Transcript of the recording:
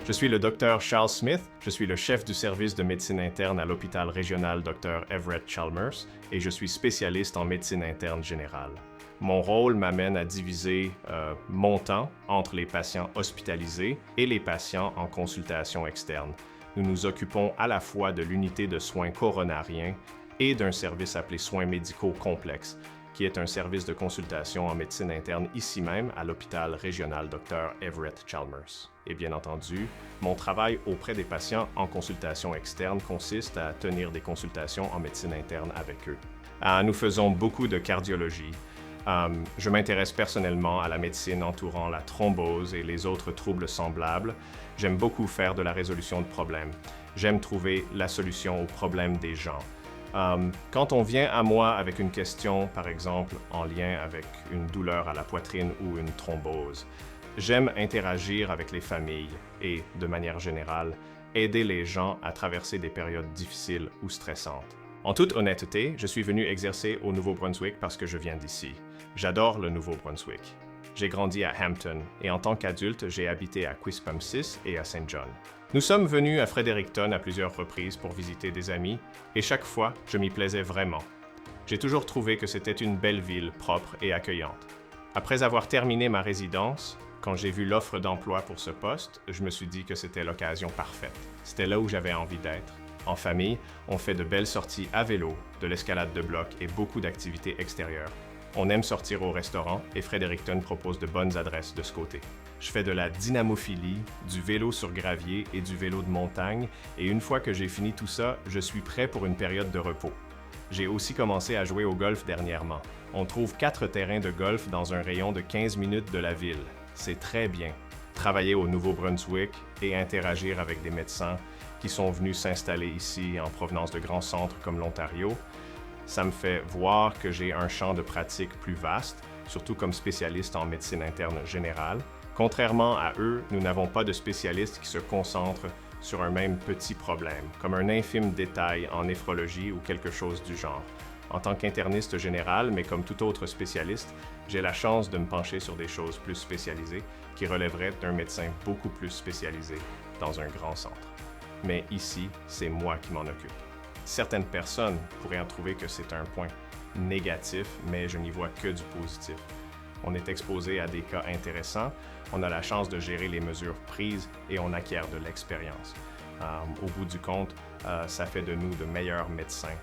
Je suis le Dr Charles Smith, je suis le chef du service de médecine interne à l'hôpital régional Dr Everett Chalmers et je suis spécialiste en médecine interne générale. Mon rôle m'amène à diviser mon temps entre les patients hospitalisés et les patients en consultation externe. Nous nous occupons à la fois de l'unité de soins coronariens et d'un service appelé soins médicaux complexes, qui est un service de consultation en médecine interne ici même à l'hôpital régional Dr Everett Chalmers. Et bien entendu, mon travail auprès des patients en consultation externe consiste à tenir des consultations en médecine interne avec eux. Nous faisons beaucoup de cardiologie. Je m'intéresse personnellement à la médecine entourant la thrombose et les autres troubles semblables. J'aime beaucoup faire de la résolution de problèmes. J'aime trouver la solution aux problèmes des gens. Quand on vient à moi avec une question, par exemple, en lien avec une douleur à la poitrine ou une thrombose, j'aime interagir avec les familles et, de manière générale, aider les gens à traverser des périodes difficiles ou stressantes. En toute honnêteté, je suis venu exercer au Nouveau-Brunswick parce que je viens d'ici. J'adore le Nouveau-Brunswick. J'ai grandi à Hampton et en tant qu'adulte, j'ai habité à Quispamsis et à Saint John. Nous sommes venus à Fredericton à plusieurs reprises pour visiter des amis et chaque fois, je m'y plaisais vraiment. J'ai toujours trouvé que c'était une belle ville propre et accueillante. Après avoir terminé ma résidence, quand j'ai vu l'offre d'emploi pour ce poste, je me suis dit que c'était l'occasion parfaite. C'était là où j'avais envie d'être. En famille, on fait de belles sorties à vélo, de l'escalade de bloc et beaucoup d'activités extérieures. On aime sortir au restaurant et Fredericton propose de bonnes adresses de ce côté. Je fais de la dynamophilie, du vélo sur gravier et du vélo de montagne et une fois que j'ai fini tout ça, je suis prêt pour une période de repos. J'ai aussi commencé à jouer au golf dernièrement. On trouve 4 terrains de golf dans un rayon de 15 minutes de la ville. C'est très bien. Travailler au Nouveau-Brunswick et interagir avec des médecins qui sont venus s'installer ici en provenance de grands centres comme l'Ontario, ça me fait voir que j'ai un champ de pratique plus vaste, surtout comme spécialiste en médecine interne générale. Contrairement à eux, nous n'avons pas de spécialistes qui se concentrent sur un même petit problème, comme un infime détail en néphrologie ou quelque chose du genre. En tant qu'interniste général, mais comme tout autre spécialiste, j'ai la chance de me pencher sur des choses plus spécialisées qui relèveraient d'un médecin beaucoup plus spécialisé dans un grand centre. Mais ici, c'est moi qui m'en occupe. Certaines personnes pourraient en trouver que c'est un point négatif, mais je n'y vois que du positif. On est exposé à des cas intéressants, on a la chance de gérer les mesures prises et on acquiert de l'expérience. Au bout du compte, ça fait de nous de meilleurs médecins